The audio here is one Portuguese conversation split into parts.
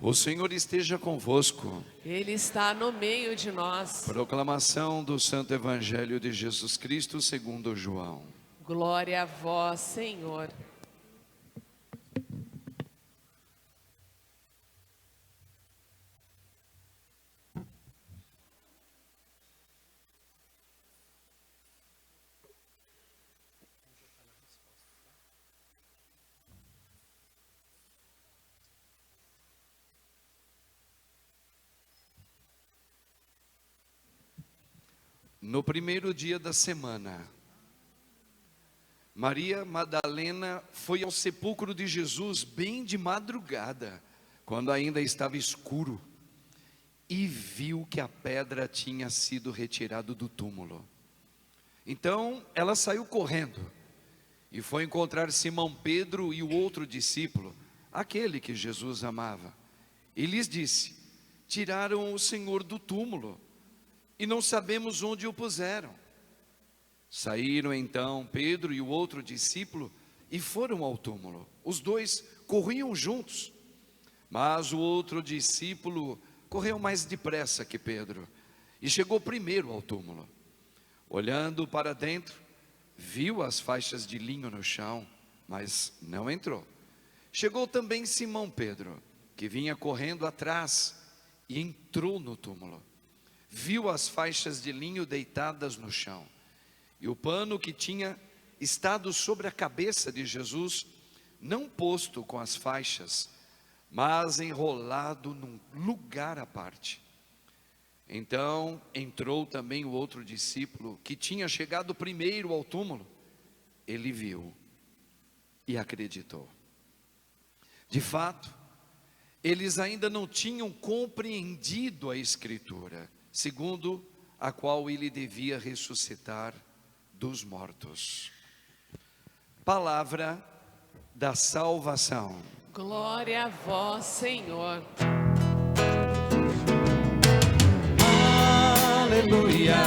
O Senhor esteja convosco. Ele está no meio de nós. Proclamação do Santo Evangelho de Jesus Cristo segundo João. Glória a vós, Senhor. No primeiro dia da semana, Maria Madalena foi ao sepulcro de Jesus bem de madrugada, quando ainda estava escuro, e viu que a pedra tinha sido retirada do túmulo. Então ela saiu correndo e foi encontrar Simão Pedro e o outro discípulo, aquele que Jesus amava, e lhes disse: tiraram o Senhor do túmulo e não sabemos onde o puseram. Saíram então Pedro e o outro discípulo e foram ao túmulo. Os dois corriam juntos, mas o outro discípulo correu mais depressa que Pedro e chegou primeiro ao túmulo. Olhando para dentro, viu as faixas de linho no chão, mas não entrou. Chegou também Simão Pedro, que vinha correndo atrás, e entrou no túmulo. Viu as faixas de linho deitadas no chão, e o pano que tinha estado sobre a cabeça de Jesus, não posto com as faixas, mas enrolado num lugar à parte. Então entrou também o outro discípulo, que tinha chegado primeiro ao túmulo. Ele viu e acreditou. De fato, eles ainda não tinham compreendido a Escritura, segundo a qual ele devia ressuscitar dos mortos. Palavra da salvação. Glória a vós, Senhor. Aleluia,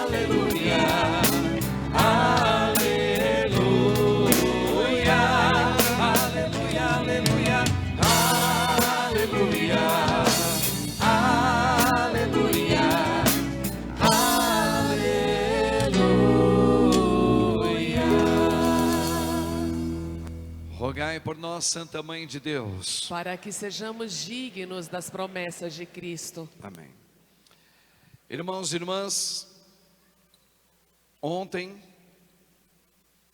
aleluia, aleluia, aleluia, aleluia, aleluia. Rogai por nós, Santa Mãe de Deus, Para que sejamos dignos das promessas de Cristo. amém. Irmãos e irmãs, ontem,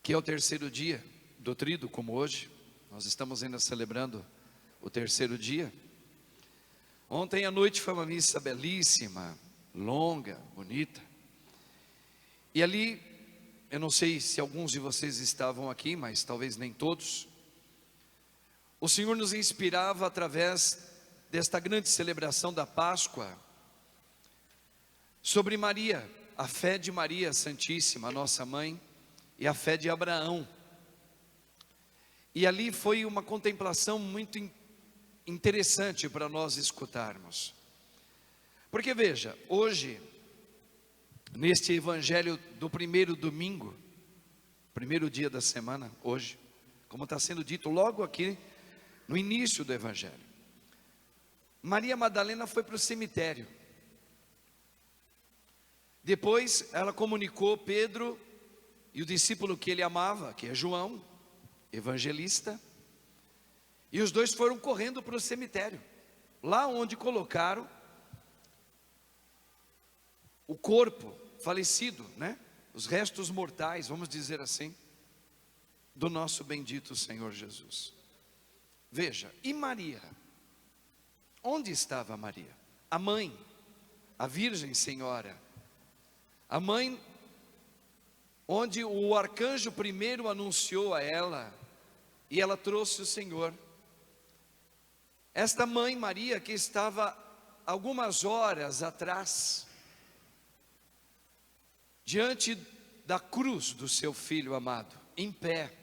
que é o terceiro dia do Tríduo, como hoje, nós estamos ainda celebrando o terceiro dia. Ontem à noite foi uma missa belíssima, longa, bonita. E ali, eu não sei se alguns de vocês estavam aqui, mas talvez nem todos. O Senhor nos inspirava através desta grande celebração da Páscoa, sobre Maria, a fé de Maria Santíssima, nossa mãe, e a fé de Abraão. E ali foi uma contemplação muito interessante para nós escutarmos. Porque veja, hoje, neste evangelho do primeiro domingo, primeiro dia da semana, hoje, como está sendo dito logo aqui no início do evangelho, Maria Madalena foi para o cemitério. Depois ela comunicou Pedro e o discípulo que ele amava, que é João, evangelista, e os dois foram correndo para o cemitério, lá onde colocaram o corpo falecido, né? Os restos mortais, vamos dizer assim, do nosso bendito Senhor Jesus. Veja, e Maria? Onde estava Maria? A mãe, a Virgem Senhora, a mãe onde o arcanjo primeiro anunciou a ela, e ela trouxe o Senhor. Esta mãe Maria, que estava algumas horas atrás, diante da cruz do seu filho amado, em pé.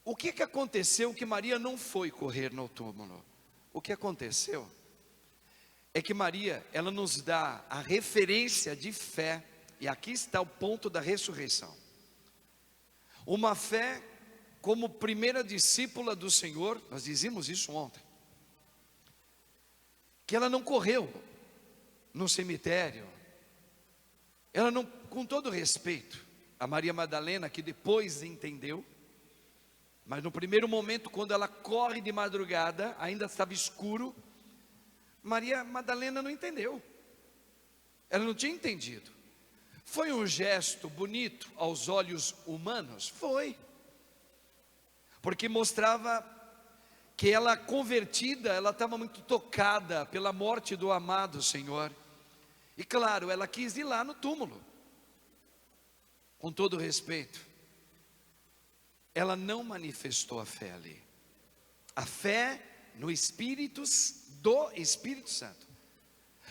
O que aconteceu que Maria não foi correr no túmulo? O que aconteceu é que Maria, ela nos dá a referência de fé, e aqui está o ponto da ressurreição. Uma fé como primeira discípula do Senhor, nós dizíamos isso ontem, que ela não correu no cemitério, ela não, com todo respeito a Maria Madalena, que depois entendeu, mas no primeiro momento, quando ela corre de madrugada, ainda estava escuro, Maria Madalena não entendeu, ela não tinha entendido. Foi um gesto bonito aos olhos humanos? Foi, porque mostrava que ela convertida, ela estava muito tocada pela morte do amado Senhor, e claro, ela quis ir lá no túmulo, com todo respeito, ela não manifestou a fé ali, a fé no Espírito, do Espírito Santo,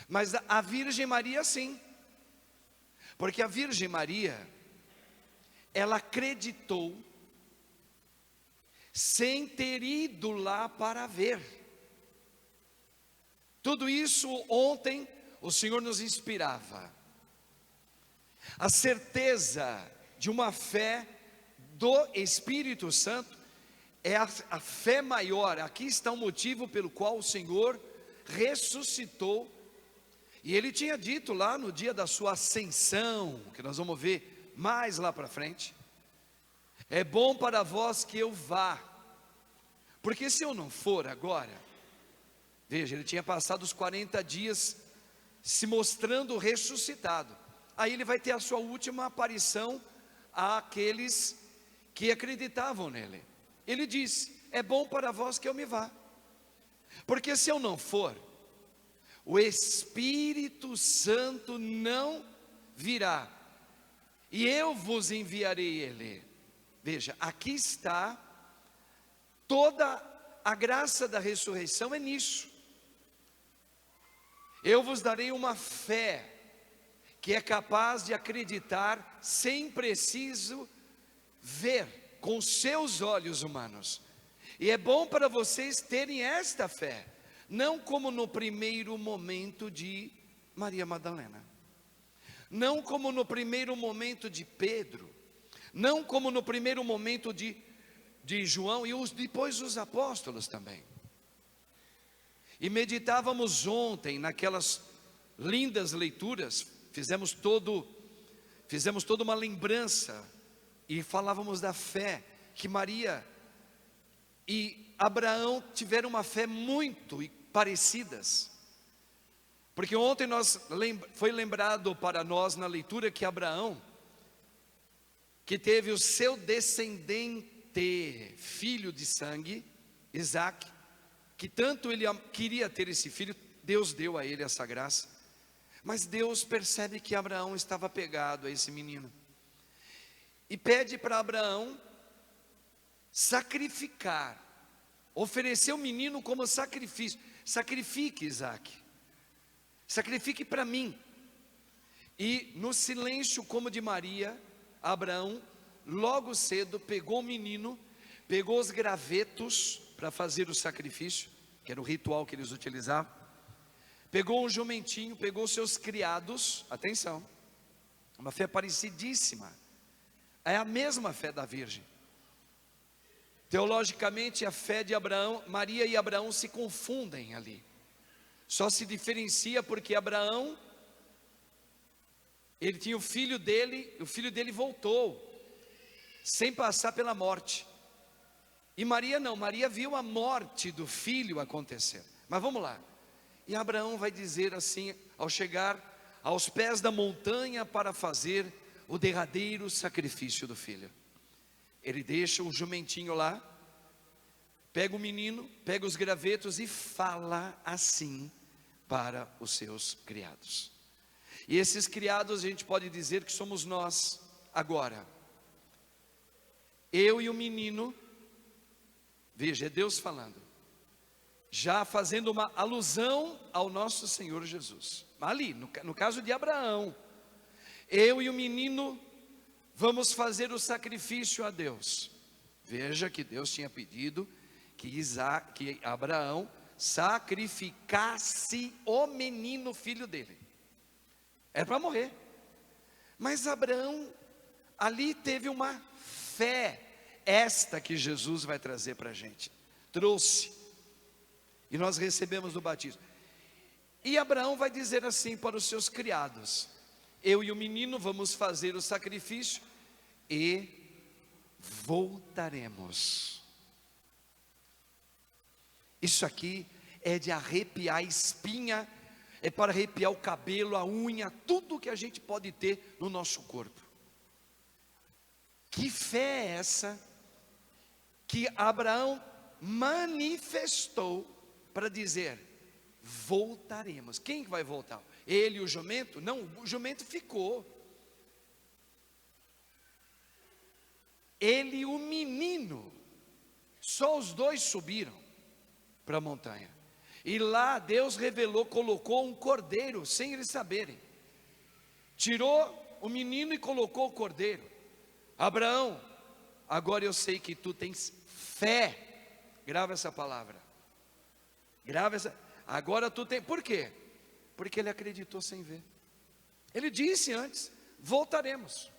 mas a Virgem Maria sim, porque a Virgem Maria, ela acreditou, sem ter ido lá para ver. Tudo isso ontem o Senhor nos inspirava. A certeza de uma fé do Espírito Santo é a fé maior. Aqui está o motivo pelo qual o Senhor ressuscitou. E Ele tinha dito lá no dia da sua ascensão, que nós vamos ver mais lá para frente: é bom para vós que eu vá, porque se eu não for agora, veja, Ele tinha passado os 40 dias se mostrando ressuscitado, aí Ele vai ter a sua última aparição àqueles que acreditavam nele. Ele disse: é bom para vós que eu me vá, porque se eu não for, o Espírito Santo não virá, e eu vos enviarei ele. Veja, aqui está toda a graça da ressurreição, é nisso. Eu vos darei uma fé que é capaz de acreditar sem preciso ver com seus olhos humanos. E é bom para vocês terem esta fé, não como no primeiro momento de Maria Madalena, não como no primeiro momento de Pedro, não como no primeiro momento de João e depois os apóstolos também. E meditávamos ontem naquelas lindas leituras, fizemos toda uma lembrança e falávamos da fé que Maria e Abraão tiveram uma fé muito parecidas, porque ontem foi lembrado para nós na leitura que Abraão, que teve o seu descendente, filho de sangue, Isaque, que tanto ele queria ter esse filho, Deus deu a ele essa graça, mas Deus percebe que Abraão estava apegado a esse menino, e pede para Abraão sacrificar, oferecer o menino como sacrifício. Sacrifique, Isaque, sacrifique para mim. E no silêncio como de Maria, Abraão logo cedo pegou o menino, pegou os gravetos para fazer o sacrifício, que era o ritual que eles utilizavam, pegou um jumentinho, pegou seus criados, atenção, uma fé parecidíssima, é a mesma fé da Virgem. Teologicamente, a fé de Abraão, Maria e Abraão se confundem ali, só se diferencia porque Abraão, ele tinha o filho dele voltou, sem passar pela morte, e Maria não, Maria viu a morte do filho acontecer. Mas vamos lá, e Abraão vai dizer assim, ao chegar aos pés da montanha para fazer o derradeiro sacrifício do filho, ele deixa o jumentinho lá, pega o menino, pega os gravetos e fala assim para os seus criados. E esses criados a gente pode dizer que somos nós agora. Eu e o menino, veja, é Deus falando, já fazendo uma alusão ao nosso Senhor Jesus. Ali, no caso de Abraão, eu e o menino vamos fazer o sacrifício a Deus. Veja que Deus tinha pedido que Abraão sacrificasse o menino, filho dele. Era para morrer. Mas Abraão ali teve uma fé esta que Jesus vai trazer para a gente. Trouxe. E nós recebemos no batismo. E Abraão vai dizer assim para os seus criados: eu e o menino vamos fazer o sacrifício e voltaremos. Isso aqui é de arrepiar a espinha, é para arrepiar o cabelo, a unha, tudo que a gente pode ter no nosso corpo. Que fé é essa que Abraão manifestou para dizer: voltaremos? Quem vai voltar? Ele e o jumento? Não, o jumento ficou. Ele e o menino, só os dois subiram para a montanha. E lá Deus revelou, colocou um cordeiro, sem eles saberem. Tirou o menino e colocou o cordeiro. Abraão, agora eu sei que tu tens fé. Grava essa palavra. Grava essa. Agora tu tem. Por quê? Porque ele acreditou sem ver. Ele disse antes: voltaremos.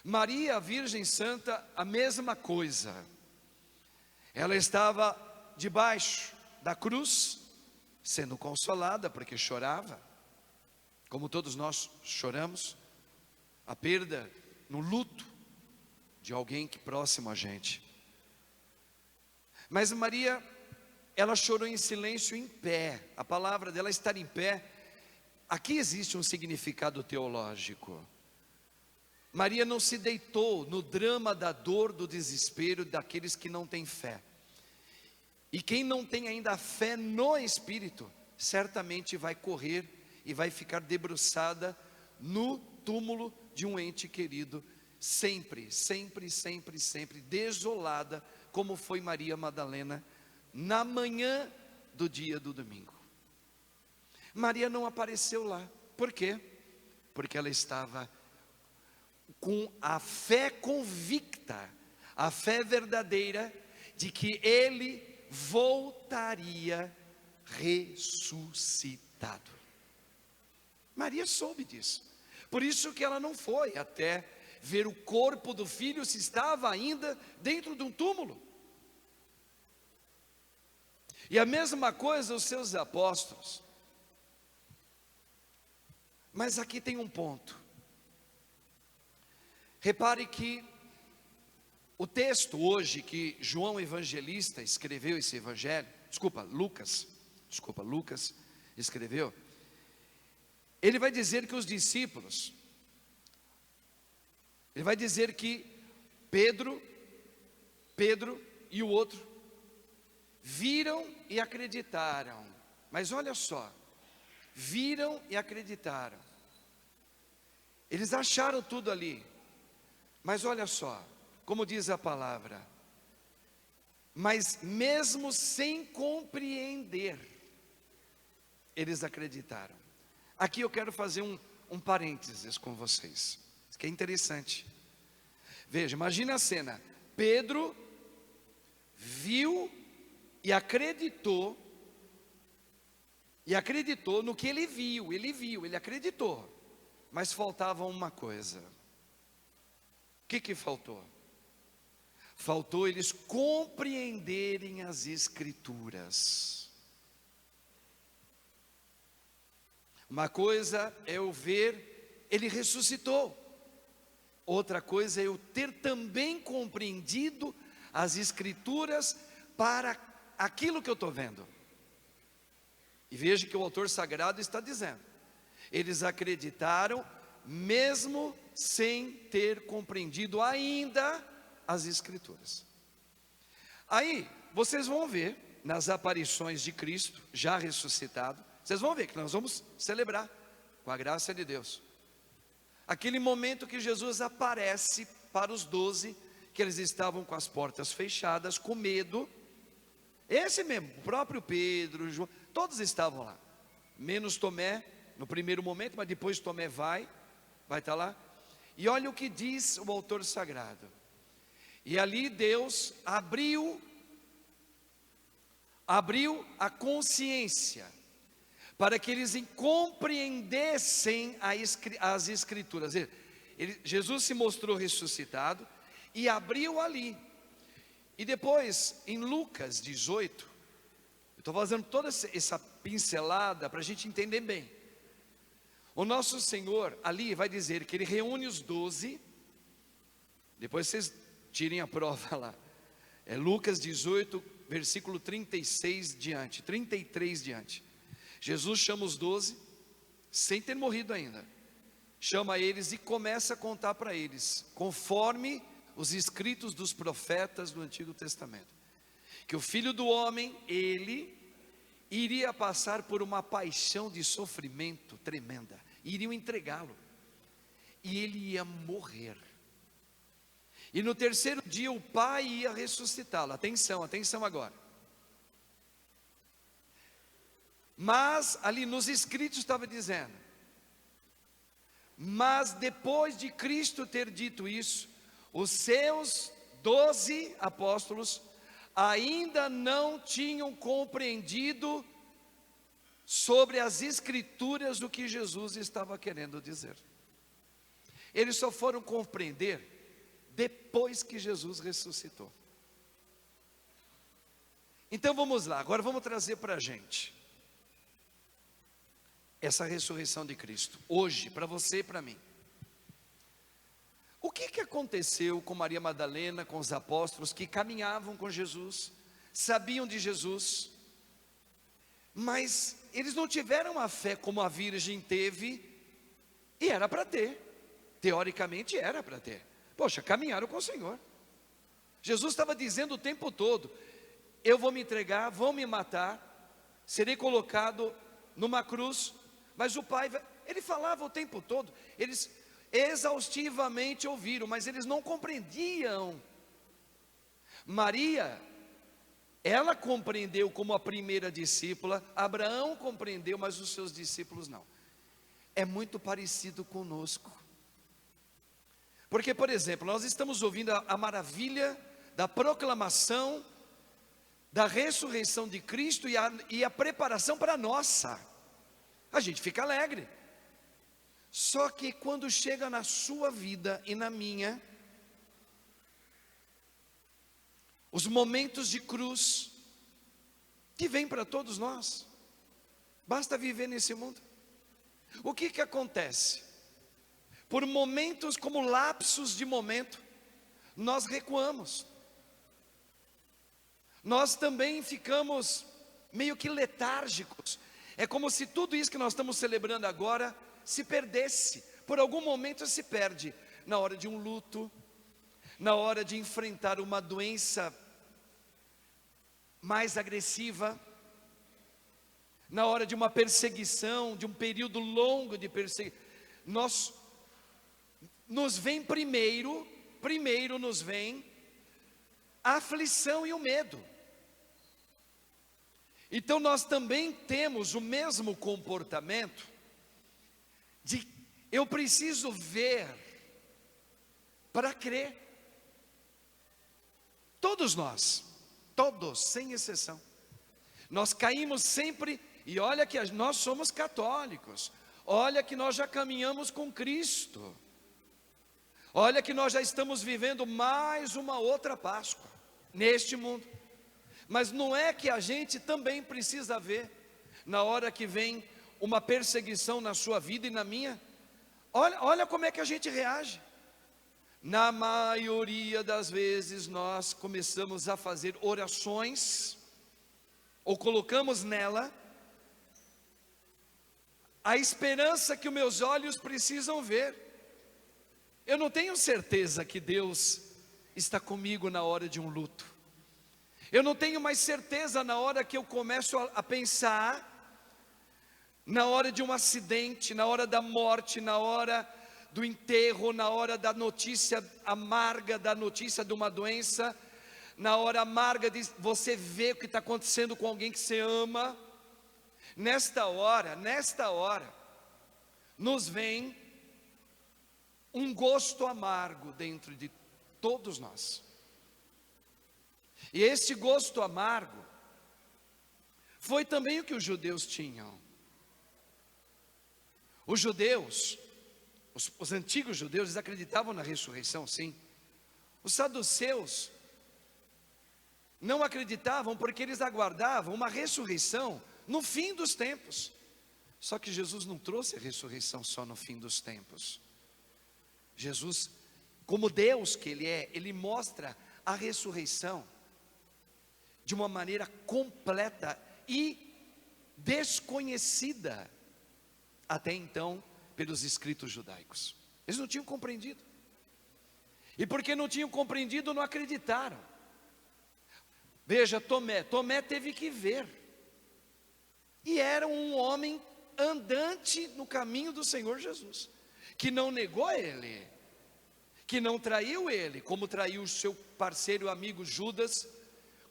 Maria, a Virgem Santa, a mesma coisa. Ela estava debaixo da cruz, sendo consolada, porque chorava, como todos nós choramos, a perda, no luto de alguém que próximo a gente. Mas Maria, ela chorou em silêncio, em pé. A palavra dela, estar em pé, aqui existe um significado teológico. Maria não se deitou no drama da dor, do desespero daqueles que não têm fé. E quem não tem ainda fé no Espírito, certamente vai correr e vai ficar debruçada no túmulo de um ente querido, sempre, sempre, sempre, sempre, desolada, como foi Maria Madalena, na manhã do dia do domingo. Maria não apareceu lá, por quê? Porque ela estava com a fé convicta, a fé verdadeira, de que ele voltaria ressuscitado. Maria soube disso, por isso que ela não foi até ver o corpo do filho, se estava ainda dentro de um túmulo. E a mesma coisa os seus apóstolos. Mas aqui tem um ponto. Repare que o texto hoje que João Evangelista escreveu esse evangelho, Lucas escreveu, ele vai dizer que os discípulos, ele vai dizer que Pedro e o outro viram e acreditaram. Mas olha só, viram e acreditaram. Eles acharam tudo ali. Mas olha só, como diz a palavra, mas mesmo sem compreender, eles acreditaram. Aqui eu quero fazer um parênteses com vocês, que é interessante. Veja, imagina a cena. Pedro viu e acreditou no que ele viu, ele acreditou, mas faltava uma coisa. O que faltou? Faltou eles compreenderem as Escrituras. Uma coisa é eu ver, ele ressuscitou. Outra coisa é eu ter também compreendido as Escrituras para aquilo que eu estou vendo. E veja que o autor sagrado está dizendo: eles acreditaram mesmo sem ter compreendido ainda as Escrituras. Aí vocês vão ver nas aparições de Cristo já ressuscitado, vocês vão ver que nós vamos celebrar com a graça de Deus aquele momento que Jesus aparece para os 12, que eles estavam com as portas fechadas, com medo. Esse mesmo, o próprio Pedro, João, todos estavam lá, menos Tomé no primeiro momento, mas depois Tomé vai estar lá. E olha o que diz o autor sagrado: e ali Deus abriu a consciência, para que eles compreendessem as Escrituras. Jesus se mostrou ressuscitado, e abriu ali. E depois, em Lucas 18, eu estou fazendo toda essa pincelada para a gente entender bem. O nosso Senhor ali vai dizer que Ele reúne os 12, depois vocês tirem a prova lá. É Lucas 18, versículo 36 diante, 33 diante. Jesus chama os 12, sem ter morrido ainda. Chama eles e começa a contar para eles, conforme os escritos dos profetas do Antigo Testamento, que o Filho do Homem, Ele iria passar por uma paixão de sofrimento tremenda, iriam entregá-lo, e Ele ia morrer, e no terceiro dia o Pai ia ressuscitá-lo. Atenção, atenção agora. Mas ali nos escritos estava dizendo, mas depois de Cristo ter dito isso, os seus 12 apóstolos ainda não tinham compreendido sobre as escrituras o que Jesus estava querendo dizer. Eles só foram compreender depois que Jesus ressuscitou. Então vamos lá, agora vamos trazer para a gente essa ressurreição de Cristo, hoje, para você e para mim. O que aconteceu com Maria Madalena, com os apóstolos que caminhavam com Jesus, sabiam de Jesus, mas eles não tiveram a fé como a virgem teve, e era para ter, teoricamente era para ter. Poxa, caminharam com o Senhor. Jesus estava dizendo o tempo todo, eu vou me entregar, vão me matar, serei colocado numa cruz, mas o Pai, Ele falava o tempo todo, eles exaustivamente ouviram, mas eles não compreendiam. Maria, ela compreendeu como a primeira discípula, Abraão compreendeu, mas os seus discípulos não. É muito parecido conosco. Porque, por exemplo, nós estamos ouvindo a maravilha da proclamação da ressurreição de Cristo e a preparação para a nossa. A gente fica alegre. Só que quando chega na sua vida e na minha, os momentos de cruz que vêm para todos nós, basta viver nesse mundo. O que acontece? Por momentos como lapsos de momento, nós recuamos. Nós também ficamos meio que letárgicos. É como se tudo isso que nós estamos celebrando agora se perdesse. Por algum momento se perde. Na hora de um luto, na hora de enfrentar uma doença mais agressiva, na hora de uma perseguição, de um período longo de perseguição, nos vem primeiro nos vem a aflição e o medo. Então nós também temos o mesmo comportamento de eu preciso ver para crer. Todos nós, todos, sem exceção, nós caímos sempre, e olha que nós somos católicos, olha que nós já caminhamos com Cristo, olha que nós já estamos vivendo mais uma outra Páscoa neste mundo. Mas não é que a gente também precisa ver, na hora que vem uma perseguição na sua vida e na minha, olha como é que a gente reage. Na maioria das vezes nós começamos a fazer orações, ou colocamos nela a esperança que os meus olhos precisam ver. Eu não tenho certeza que Deus está comigo na hora de um luto. Eu não tenho mais certeza na hora que eu começo a pensar, na hora de um acidente, na hora da morte, na hora do enterro, na hora da notícia amarga, da notícia de uma doença, na hora amarga de você ver o que está acontecendo com alguém que você ama. Nesta hora, nos vem um gosto amargo dentro de todos nós. E esse gosto amargo foi também o que os judeus tinham. Os judeus, os antigos judeus, eles acreditavam na ressurreição, sim. Os saduceus não acreditavam porque eles aguardavam uma ressurreição no fim dos tempos. Só que Jesus não trouxe a ressurreição só no fim dos tempos. Jesus, como Deus que Ele é, Ele mostra a ressurreição de uma maneira completa e desconhecida até então pelos escritos judaicos. Eles não tinham compreendido. E porque não tinham compreendido, não acreditaram. Veja, Tomé teve que ver. E era um homem andante no caminho do Senhor Jesus, que não negou Ele, que não traiu Ele, como traiu o seu parceiro e amigo Judas,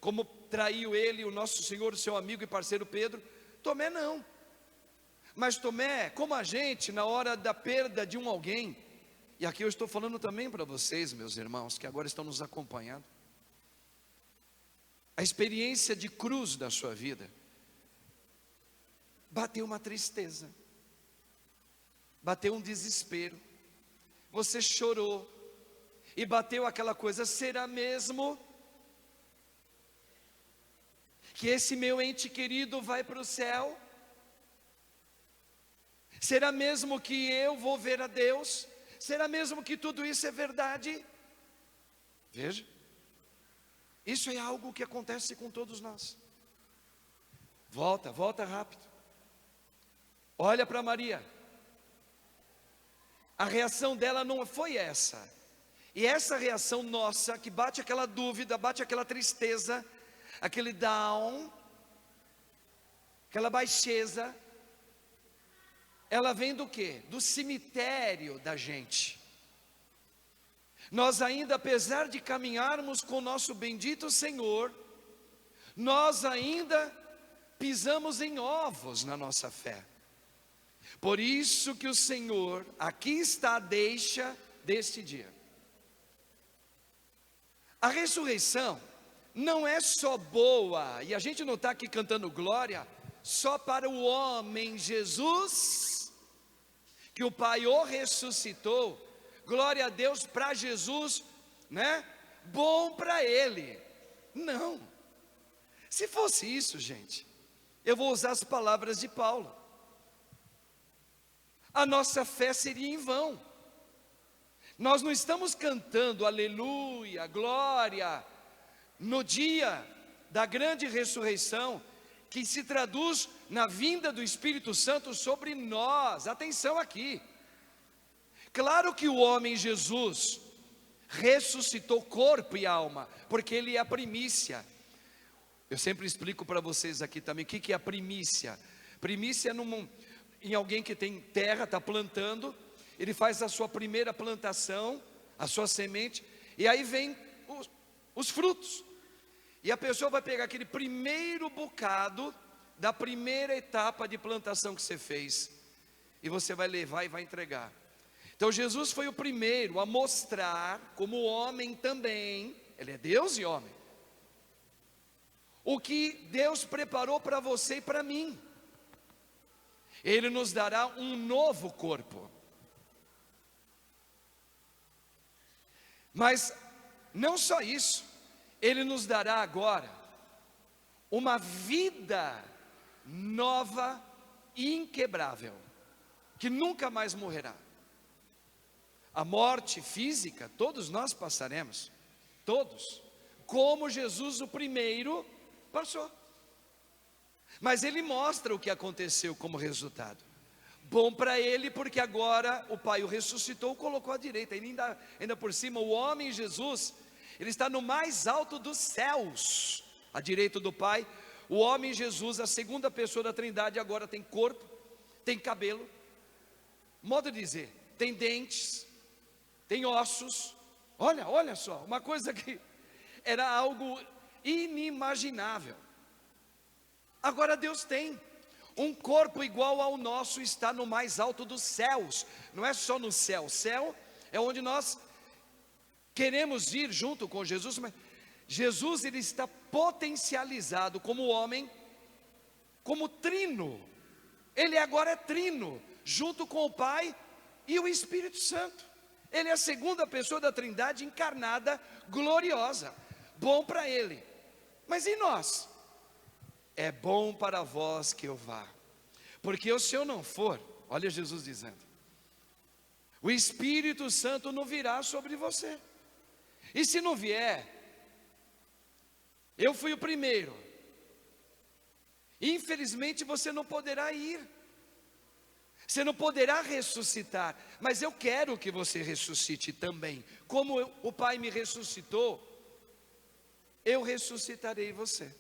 como traiu ele, o nosso Senhor, o seu amigo e parceiro Pedro. Tomé não. Mas Tomé, como a gente, na hora da perda de alguém, e aqui eu estou falando também para vocês, meus irmãos, que agora estão nos acompanhando, a experiência de cruz da sua vida, bateu uma tristeza, bateu um desespero, você chorou, e bateu aquela coisa: será mesmo que esse meu ente querido vai para o céu? Será mesmo que eu vou ver a Deus? Será mesmo que tudo isso é verdade? Veja, isso é algo que acontece com todos nós. Volta rápido. Olha para Maria. A reação dela não foi essa. E essa reação nossa, que bate aquela dúvida, bate aquela tristeza, aquele down, aquela baixeza, ela vem do quê? Do cemitério da gente. Nós ainda, apesar de caminharmos com o nosso bendito Senhor, nós ainda pisamos em ovos na nossa fé. Por isso que o Senhor, aqui está a deixa deste dia. A ressurreição não é só boa, e a gente não está aqui cantando glória, só para o homem Jesus, que o Pai o ressuscitou. Glória a Deus para Jesus, né? Bom para Ele. Não. Se fosse isso, gente, eu vou usar as palavras de Paulo. A nossa fé seria em vão. Nós não estamos cantando aleluia, glória, no dia da grande ressurreição, que se traduz na vinda do Espírito Santo sobre nós. Atenção aqui. Claro que o homem Jesus ressuscitou corpo e alma, porque ele é a primícia. Eu sempre explico para vocês aqui também o que é a primícia. Primícia é em alguém que tem terra, está plantando, ele faz a sua primeira plantação, a sua semente, e aí vem os frutos. E a pessoa vai pegar aquele primeiro bocado da primeira etapa de plantação que você fez, e você vai levar e vai entregar. Então Jesus foi o primeiro a mostrar, como homem também, ele é Deus e homem, o que Deus preparou para você e para mim. Ele nos dará um novo corpo. Mas não só isso, Ele nos dará agora uma vida nova e inquebrável, que nunca mais morrerá. A morte física, todos nós passaremos, todos, como Jesus o primeiro passou. Mas Ele mostra o que aconteceu como resultado. Bom para Ele, porque agora o Pai o ressuscitou, o colocou à direita. E ainda por cima, o homem Jesus, Ele está no mais alto dos céus, à direita do Pai. O homem Jesus, a segunda pessoa da Trindade, agora tem corpo, tem cabelo, modo de dizer, tem dentes, tem ossos. Olha só, uma coisa que era algo inimaginável. Agora Deus tem um corpo igual ao nosso, está no mais alto dos céus. Não é só no céu, céu é onde nós queremos ir junto com Jesus, mas Jesus, ele está potencializado como homem, como trino. Ele agora é trino, junto com o Pai e o Espírito Santo. Ele é a segunda pessoa da Trindade encarnada, gloriosa. Bom para ele. Mas e nós? É bom para vós que eu vá. Porque se eu não for, olha Jesus dizendo, o Espírito Santo não virá sobre você. E se não vier, eu fui o primeiro. Infelizmente você não poderá ir. Você não poderá ressuscitar. Mas eu quero que você ressuscite também. Como o Pai me ressuscitou, eu ressuscitarei você.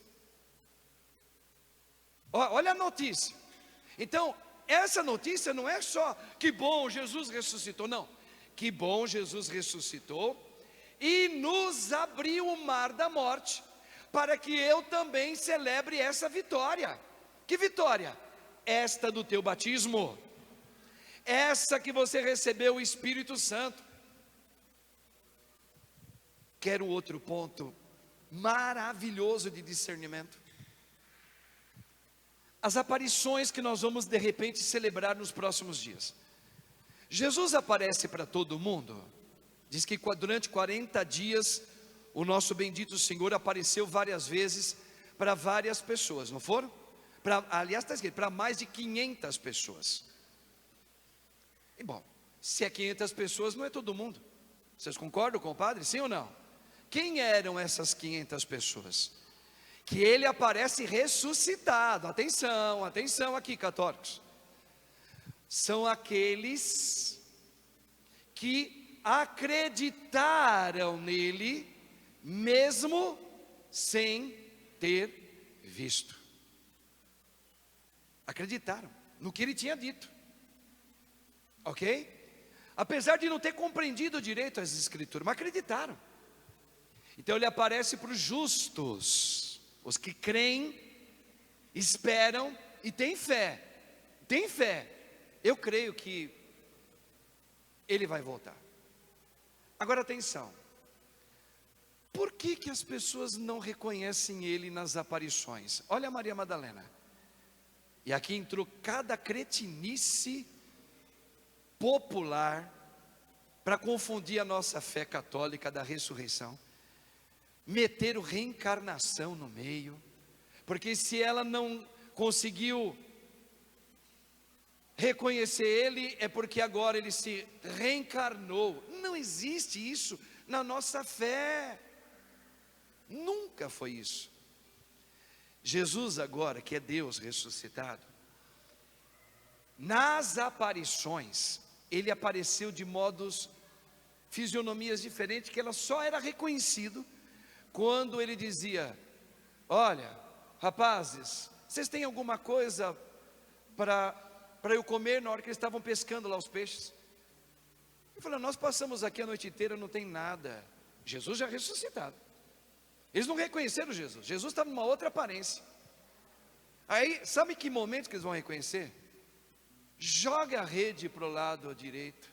Olha a notícia. Então, essa notícia não é só que bom Jesus ressuscitou, não. Que bom Jesus ressuscitou e nos abriu o mar da morte, para que eu também celebre essa vitória. Que vitória? Esta do teu batismo, essa que você recebeu o Espírito Santo. Quero outro ponto maravilhoso de discernimento. As aparições que nós vamos de repente celebrar nos próximos dias. Jesus aparece para todo mundo. Diz que durante 40 dias o nosso bendito Senhor apareceu várias vezes para várias pessoas, não foram? Aliás, está escrito, para mais de 500 pessoas. E bom, se é 500 pessoas, não é todo mundo. Vocês concordam com o padre? Sim ou não? Quem eram essas 500 pessoas? Que ele aparece ressuscitado. Atenção, atenção aqui, católicos. São aqueles que acreditaram nele, mesmo sem ter visto. Acreditaram no que ele tinha dito. Ok? Apesar de não ter compreendido direito as escrituras, mas acreditaram. Então ele aparece para os justos, os que creem, esperam e têm fé. Tem fé. Eu creio que ele vai voltar. Agora atenção. Por que as pessoas não reconhecem ele nas aparições? Olha Maria Madalena. E aqui entrou cada cretinice popular para confundir a nossa fé católica da ressurreição. Meteram reencarnação no meio, porque se ela não conseguiu reconhecer ele, é porque agora ele se reencarnou. Não existe isso na nossa fé, nunca foi isso. Jesus agora, que é Deus ressuscitado, nas aparições, ele apareceu de modos, fisionomias diferentes, que ela só era reconhecido quando ele dizia: olha, rapazes, vocês têm alguma coisa para eu comer? Na hora que eles estavam pescando lá os peixes. Ele falou: nós passamos aqui a noite inteira, não tem nada. Jesus já ressuscitado. Eles não reconheceram Jesus. Jesus estava numa outra aparência. Aí, sabe que momento que eles vão reconhecer? Joga a rede para o lado direito.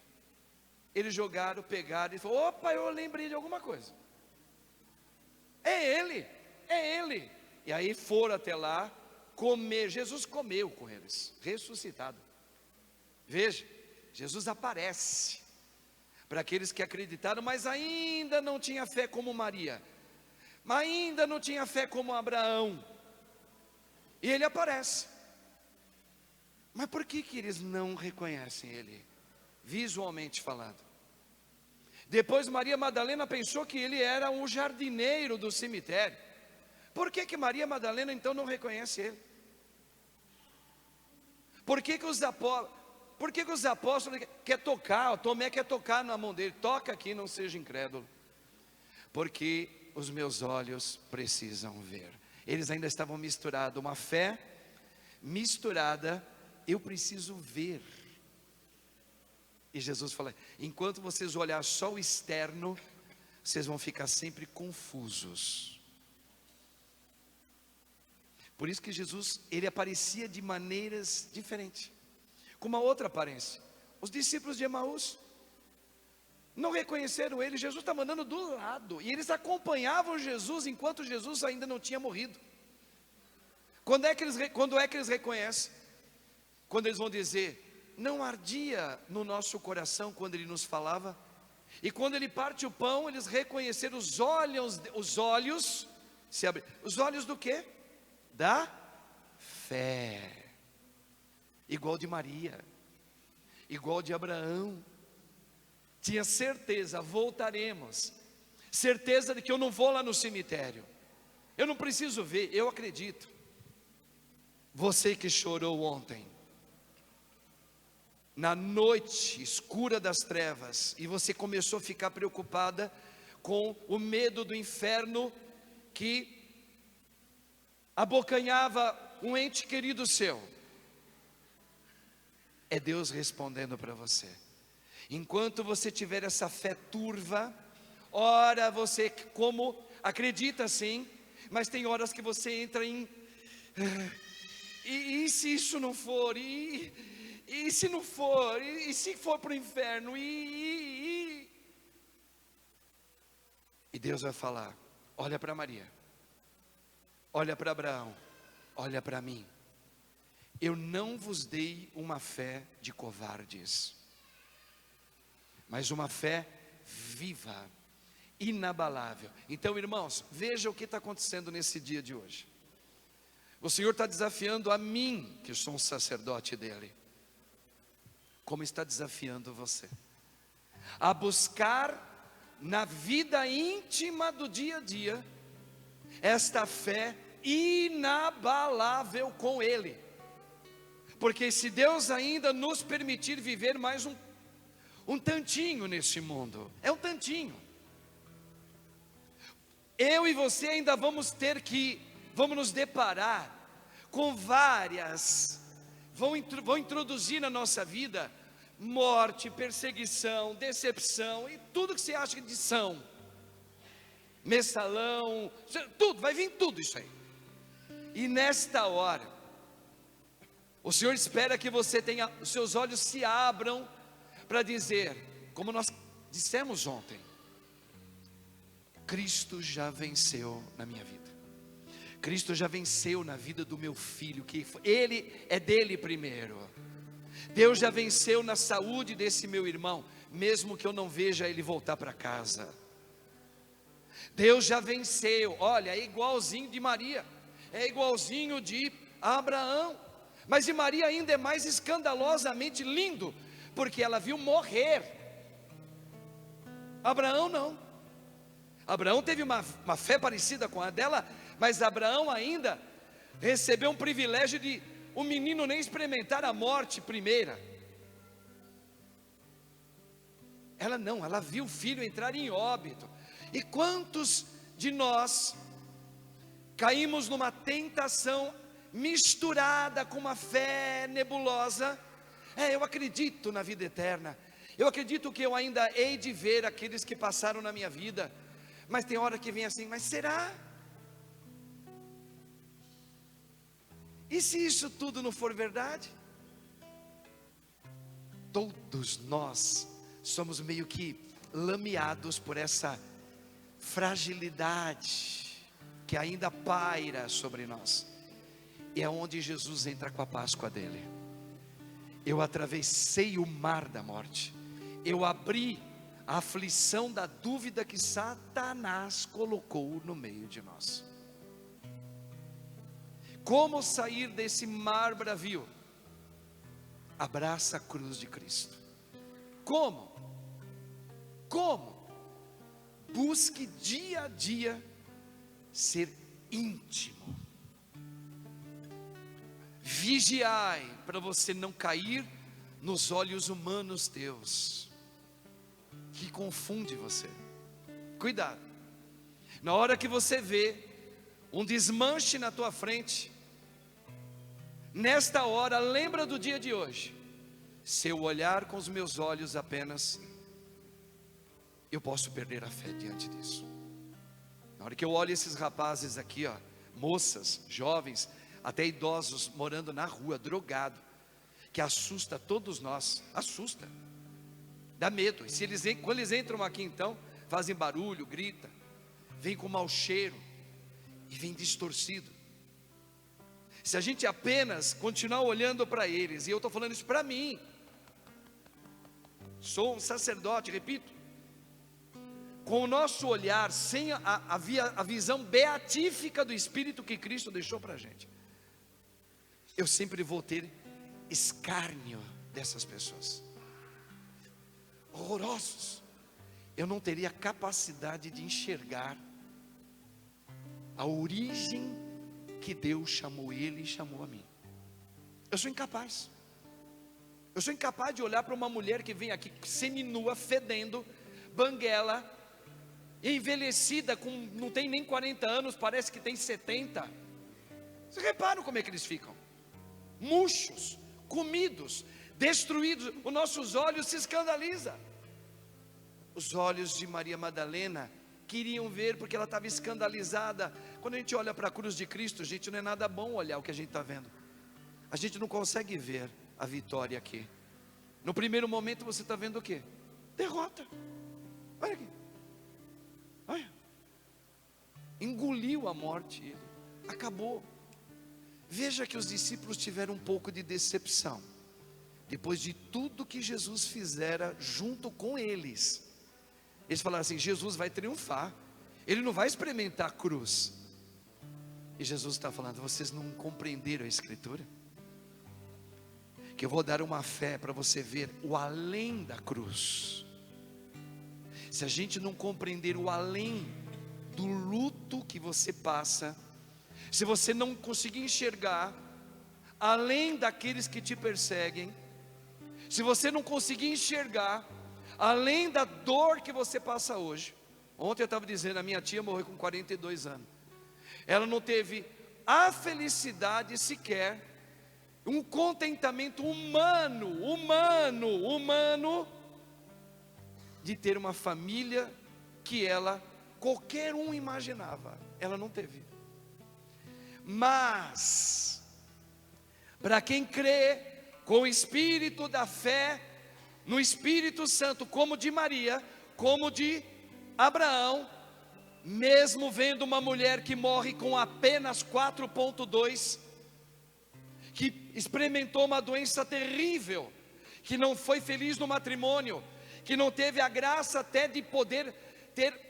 Eles jogaram, pegaram e falou: opa, eu lembrei de alguma coisa. É ele, é ele. E aí foram até lá comer. Jesus comeu com eles, ressuscitado. Veja, Jesus aparece para aqueles que acreditaram, mas ainda não tinha fé como Maria, mas ainda não tinha fé como Abraão. E ele aparece. Mas por que eles não reconhecem ele, visualmente falando? Depois Maria Madalena pensou que ele era um jardineiro do cemitério. Por que Maria Madalena então não reconhece ele? Por que os apóstolos querem tocar? O Tomé quer tocar na mão dele. Toca aqui, não seja incrédulo. Porque os meus olhos precisam ver. Eles ainda estavam misturados, uma fé misturada. Eu preciso ver. E Jesus fala: enquanto vocês olharem só o externo, vocês vão ficar sempre confusos. Por isso que Jesus, ele aparecia de maneiras diferentes, com uma outra aparência. Os discípulos de Emaús não reconheceram ele. Jesus estava andando do lado, e eles acompanhavam Jesus enquanto Jesus ainda não tinha morrido. Quando é que eles reconhecem? Quando eles vão dizer: não ardia no nosso coração quando ele nos falava? E quando ele parte o pão, eles reconheceram os olhos se abriram. Os olhos do quê? Da fé. Igual de Maria, igual de Abraão. Tinha certeza, voltaremos. Certeza de que eu não vou lá no cemitério. Eu não preciso ver, eu acredito. Você que chorou ontem, na noite escura das trevas, e você começou a ficar preocupada com o medo do inferno que abocanhava um ente querido seu. É Deus respondendo para você. Enquanto você tiver essa fé turva, ora você como acredita sim, mas tem horas que você entra em e se isso não for, e se não for, e se for para o inferno, e Deus vai falar: olha para Maria, olha para Abraão, olha para mim. Eu não vos dei uma fé de covardes, mas uma fé viva, inabalável. Então, irmãos, veja o que está acontecendo nesse dia de hoje. O Senhor está desafiando a mim, que sou um sacerdote dele, como está desafiando você, a buscar na vida íntima do dia a dia, esta fé inabalável com Ele. Porque se Deus ainda nos permitir viver mais um tantinho nesse mundo, é um tantinho, eu e você ainda vamos nos deparar com várias, vão introduzir na nossa vida morte, perseguição, decepção e tudo que você acha de são, mensalão, tudo, vai vir tudo isso aí. E nesta hora, o Senhor espera que você tenha, os seus olhos se abram para dizer, como nós dissemos ontem: Cristo já venceu na minha vida. Cristo já venceu na vida do meu filho, que ele é dele primeiro. Deus já venceu na saúde desse meu irmão, mesmo que eu não veja ele voltar para casa. Deus já venceu. Olha, é igualzinho de Maria, é igualzinho de Abraão. Mas de Maria ainda é mais escandalosamente lindo, porque ela viu morrer. Abraão não. Abraão teve uma fé parecida com a dela, mas Abraão ainda recebeu um privilégio de o menino nem experimentar a morte primeira. Ela não, ela viu o filho entrar em óbito. E quantos de nós caímos numa tentação misturada com uma fé nebulosa? Eu acredito na vida eterna, eu acredito que eu ainda hei de ver aqueles que passaram na minha vida, mas tem hora que vem assim, mas será? E se isso tudo não for verdade? Todos nós somos meio que lameados por essa fragilidade que ainda paira sobre nós. E é onde Jesus entra com a Páscoa dele. Eu atravessei o mar da morte, eu abri a aflição da dúvida que Satanás colocou no meio de nós. Como sair desse mar bravio? Abraça a cruz de Cristo. Como? Busque dia a dia ser íntimo. Vigiai para você não cair nos olhos humanos teus, que confunde você. Cuidado. Na hora que você vê um desmanche na tua frente, nesta hora lembra do dia de hoje. Se eu olhar com os meus olhos apenas, eu posso perder a fé diante disso. Na hora que eu olho esses rapazes aqui, moças, jovens, até idosos morando na rua, drogado, que assusta todos nós, assusta, dá medo. E quando eles entram aqui então, fazem barulho, grita, vem com mau cheiro e vem distorcido. Se a gente apenas continuar olhando para eles, e eu estou falando isso para mim, sou um sacerdote, repito, com o nosso olhar, sem a visão beatífica do Espírito que Cristo deixou para a gente, eu sempre vou ter escárnio dessas pessoas, horrorosos. Eu não teria capacidade de enxergar a origem que Deus chamou ele e chamou a mim. Eu sou incapaz. Eu sou incapaz de olhar para uma mulher que vem aqui seminua, fedendo, banguela, envelhecida, não tem nem 40 anos, parece que tem 70. Vocês reparam como é que eles ficam? Murchos, comidos, destruídos. Os nossos olhos se escandalizam. Os olhos de Maria Madalena queriam ver, porque ela estava escandalizada. Quando a gente olha para a cruz de Cristo, gente, não é nada bom olhar o que a gente está vendo. A gente não consegue ver a vitória aqui. No primeiro momento você está vendo o quê? Derrota. Olha aqui. Olha. Engoliu a morte ele. Acabou. Veja que os discípulos tiveram um pouco de decepção. Depois de tudo que Jesus fizera junto com eles. Eles falaram assim: Jesus vai triunfar. Ele não vai experimentar a cruz. E Jesus está falando: vocês não compreenderam a Escritura? Que eu vou dar uma fé para você ver o além da cruz. Se a gente não compreender o além do luto que você passa, se você não conseguir enxergar além daqueles que te perseguem, se você não conseguir enxergar além da dor que você passa hoje. Ontem eu estava dizendo, a minha tia morreu com 42 anos. Ela não teve a felicidade sequer, um contentamento humano, de ter uma família que qualquer um imaginava. Ela não teve. Mas, para quem crê com o espírito da fé, no Espírito Santo, como de Maria, como de Abraão, mesmo vendo uma mulher que morre com apenas 4,2, que experimentou uma doença terrível, que não foi feliz no matrimônio, que não teve a graça até de poder ter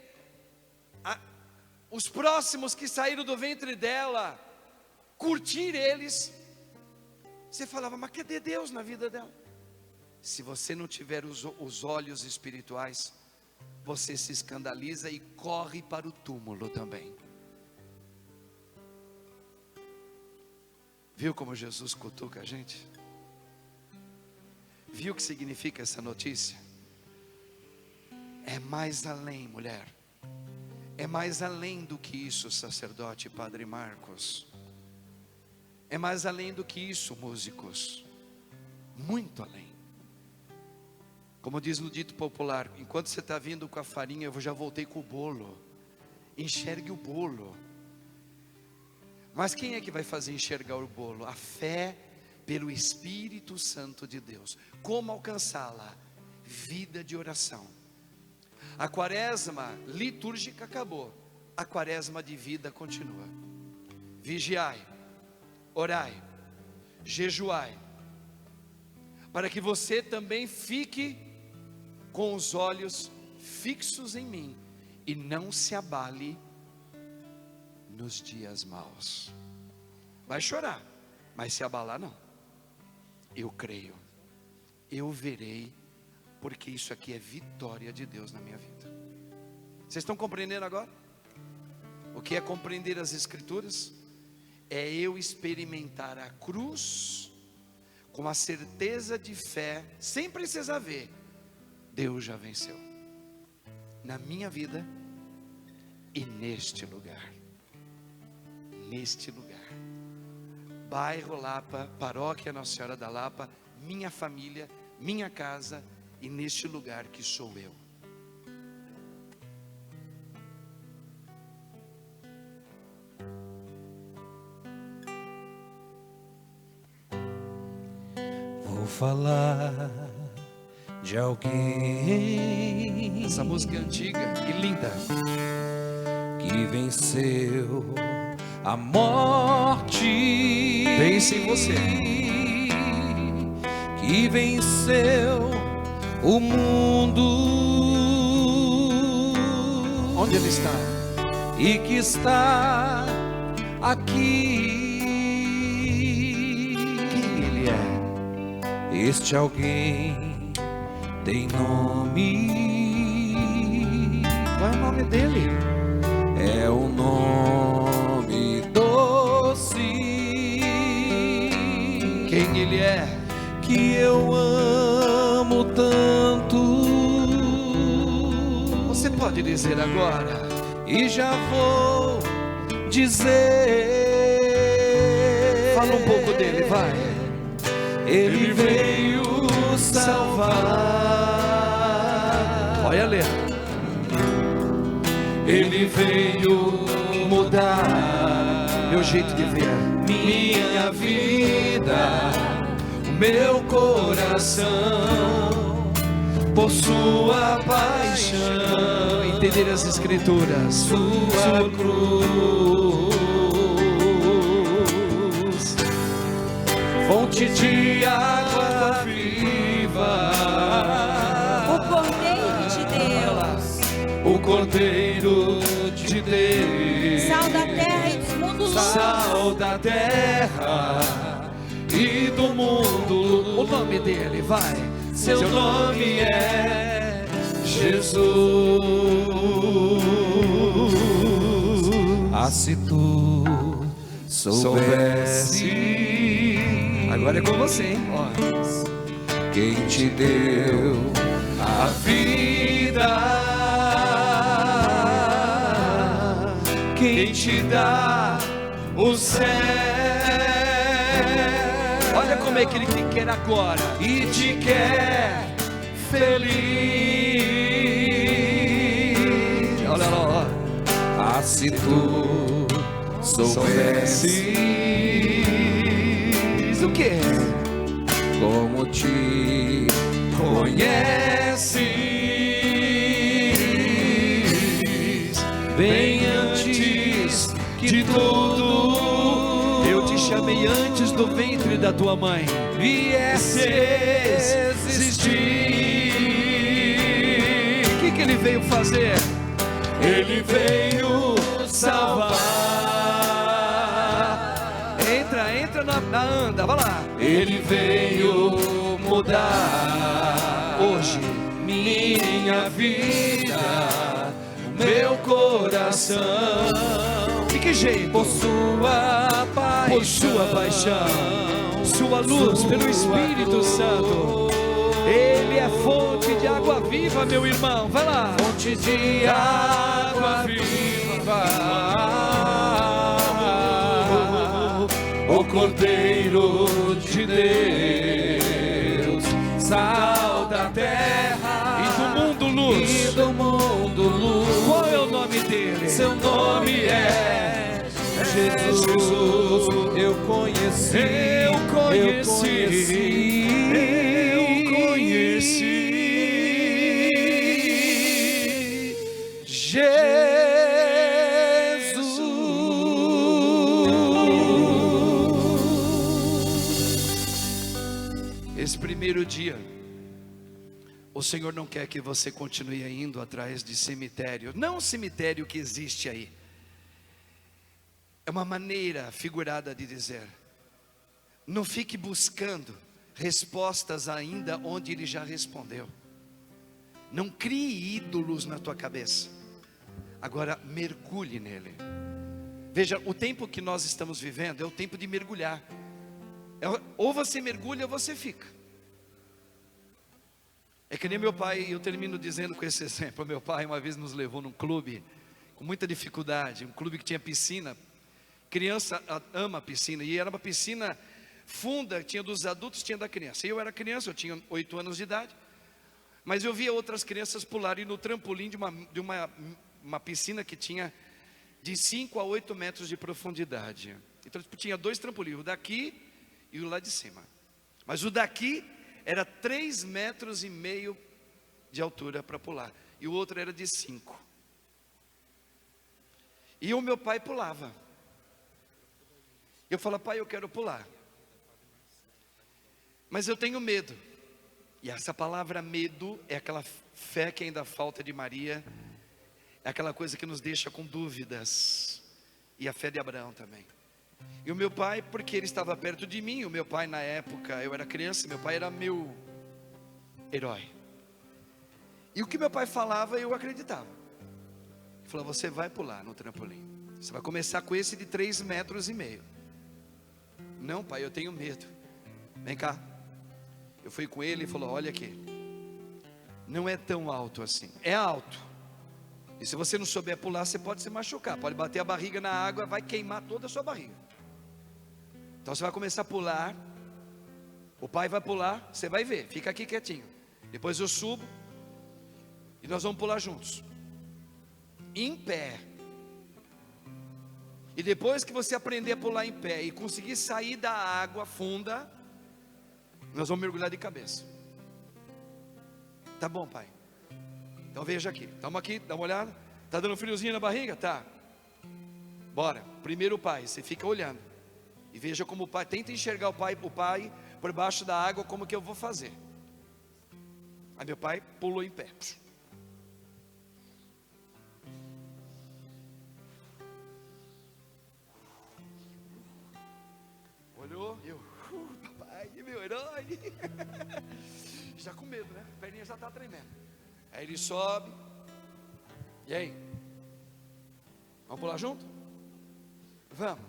os próximos que saíram do ventre dela, curtir eles. Você falava: mas cadê Deus na vida dela? Se você não tiver os olhos espirituais, você se escandaliza e corre para o túmulo também. Viu como Jesus cutuca a gente? Viu o que significa essa notícia? É mais além, mulher. É mais além do que isso, sacerdote Padre Marcos. É mais além do que isso, músicos. Muito além. Como diz no dito popular: enquanto você está vindo com a farinha, eu já voltei com o bolo. Enxergue o bolo. Mas quem é que vai fazer enxergar o bolo? A fé pelo Espírito Santo de Deus. Como alcançá-la? Vida de oração. A quaresma litúrgica acabou. A quaresma de vida continua. Vigiai, orai, jejuai, para que você também fique com os olhos fixos em mim e não se abale nos dias maus. Vai chorar, mas se abalar não. Eu creio, eu verei, porque isso aqui é vitória de Deus na minha vida. Vocês estão compreendendo agora? O que é compreender as Escrituras? É eu experimentar a cruz com a certeza de fé, sem precisar ver. Deus já venceu na minha vida e neste lugar. Neste lugar, bairro Lapa, paróquia Nossa Senhora da Lapa, minha família, minha casa, e neste lugar que sou eu. Vou falar de alguém. Essa música é antiga e linda, que venceu a morte. pense em você, que venceu o mundo. Onde Ele está? e que está aqui. Quem Ele é? Este alguém tem nome. Qual é o nome dele? É o nome doce. Quem Ele é? Que eu amo tanto. Você pode dizer agora? E já vou dizer. Fala um pouco dele, vai. Ele veio salvar. Olha a letra. Ele veio mudar Meu jeito de ver. minha vida, o meu coração, por sua paixão, Entender as escrituras. sua cruz, fonte de água viva, O Cordeiro de Deus, o Cordeiro de Deus, sal da terra e do mundo, sal da terra e do mundo. O nome dele, vai. Seu nome é Jesus. Ah, se tu soubesse, Agora é com você, hein? Ó. quem te deu a vida, quem te dá o céu, Olha como é que ele te quer agora. e te quer feliz. Olha lá, ó. Ah, se tu soubesses O que? como te conheces, bem antes de tudo, Eu te chamei antes do ventre da tua mãe. viesse existir. O que ele veio fazer? Ele veio salvar. Entra na anda, vai lá. Ele veio mudar Hoje. minha vida, o meu coração, De que jeito? por sua paixão, Por sua paixão, sua luz pelo Espírito Santo. Ele é fonte de água viva, meu irmão. Vai lá. fonte de água viva, o Cordeiro de Deus, sal da terra E do mundo luz. e do mundo luz. Qual é o nome dele? Seu nome é Jesus. Eu conheci, Eu conheci. Esse primeiro dia, o Senhor não quer que você continue indo atrás de cemitério. Não o cemitério que existe aí. É uma maneira figurada de dizer. Não fique buscando respostas ainda onde Ele já respondeu. Não crie ídolos na tua cabeça. Agora mergulhe nele. Veja, o tempo que nós estamos vivendo é o tempo de mergulhar. Ou você mergulha ou você fica. É que nem meu pai, eu termino dizendo com esse exemplo. Meu pai uma vez nos levou num clube com muita dificuldade, um clube que tinha piscina. Criança ama piscina, e era uma piscina funda, tinha dos adultos, tinha da criança. Eu era criança, eu tinha 8 anos de idade, mas eu via outras crianças pularem no trampolim de uma piscina que tinha de 5 a 8 metros de profundidade. Então tinha 2 trampolins, o daqui e o lá de cima. Mas o daqui era 3,5 metros de altura para pular, e o outro era de 5. E o meu pai pulava. Eu falava, pai, eu quero pular, mas eu tenho medo. E essa palavra medo é aquela fé que ainda falta de Maria. É aquela coisa que nos deixa com dúvidas. E a fé de Abraão também. E o meu pai, porque ele estava perto de mim. O meu pai, na época, eu era criança, meu pai era meu herói. E o que meu pai falava, eu acreditava. Ele falou: você vai pular no trampolim. Você vai começar com esse de 3,5 metros. Não, pai, eu tenho medo. Vem cá. Eu fui com ele e falou: olha aqui, não é tão alto assim. É alto. E se você não souber pular, você pode se machucar. Pode bater a barriga na água, vai queimar toda a sua barriga. Então você vai começar a pular. O pai vai pular, você vai ver. Fica aqui quietinho. Depois eu subo e nós vamos pular juntos. Em pé. E depois que você aprender a pular em pé e conseguir sair da água funda, nós vamos mergulhar de cabeça. Tá bom, pai? Então veja aqui, estamos aqui, dá uma olhada. Tá dando friozinho na barriga? Tá. Bora. Primeiro o pai, você fica olhando. E veja como o pai, tenta enxergar o pai por baixo da água, como que eu vou fazer. Aí meu pai pulou em pé. Olhou, eu, papai, meu herói. Já com medo, né? A perninha já está tremendo. Aí ele sobe. E aí? Vamos pular junto? Vamos.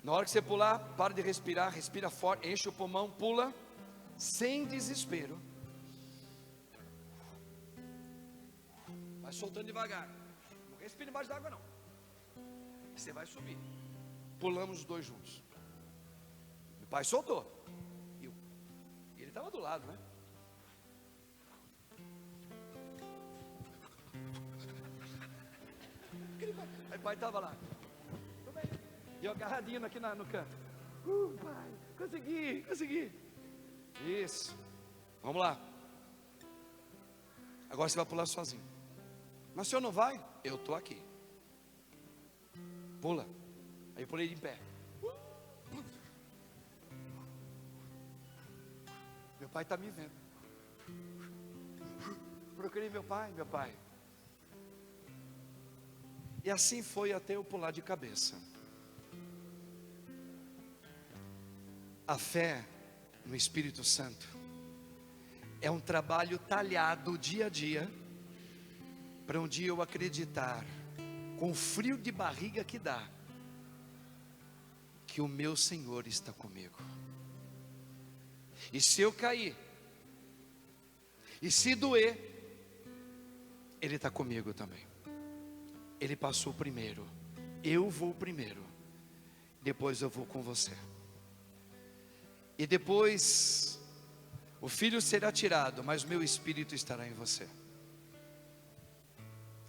Na hora que você pular, para de respirar, respira forte, enche o pulmão, pula, sem desespero. Vai soltando devagar. Não respira embaixo d'água não. Você vai subir. Pulamos os dois juntos. Meu pai soltou. E ele estava do lado, né? Aí o pai estava lá. E eu agarradinho aqui no canto. Pai, consegui. Isso. Vamos lá. Agora você vai pular sozinho. Mas o senhor não vai? Eu estou aqui. Pula. Aí eu pulei de pé. Meu pai está me vendo. Procurei meu pai. E assim foi até eu pular de cabeça. A fé no Espírito Santo é um trabalho talhado dia a dia, para um dia eu acreditar, com o frio de barriga que dá, que o meu Senhor está comigo. E se eu cair, e se doer, Ele está comigo também. Ele passou primeiro, eu vou primeiro, depois eu vou com você. E depois o filho será tirado, mas o meu espírito estará em você.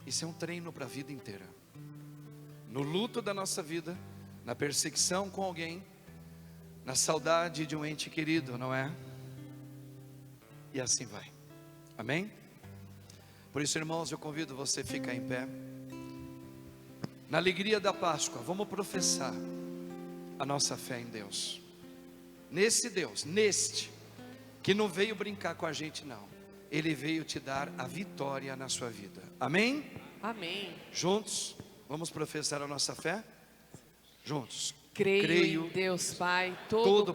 Isso é um treino para a vida inteira. No luto da nossa vida, na perseguição com alguém, na saudade de um ente querido, não é? E assim vai. Amém? Por isso, irmãos, eu convido você a ficar em pé. Na alegria da Páscoa, vamos professar a nossa fé em Deus. Nesse Deus, que não veio brincar com a gente não. Ele veio te dar a vitória na sua vida. Amém? Amém. Juntos, vamos professar a nossa fé? Juntos. Creio em Deus Pai, todo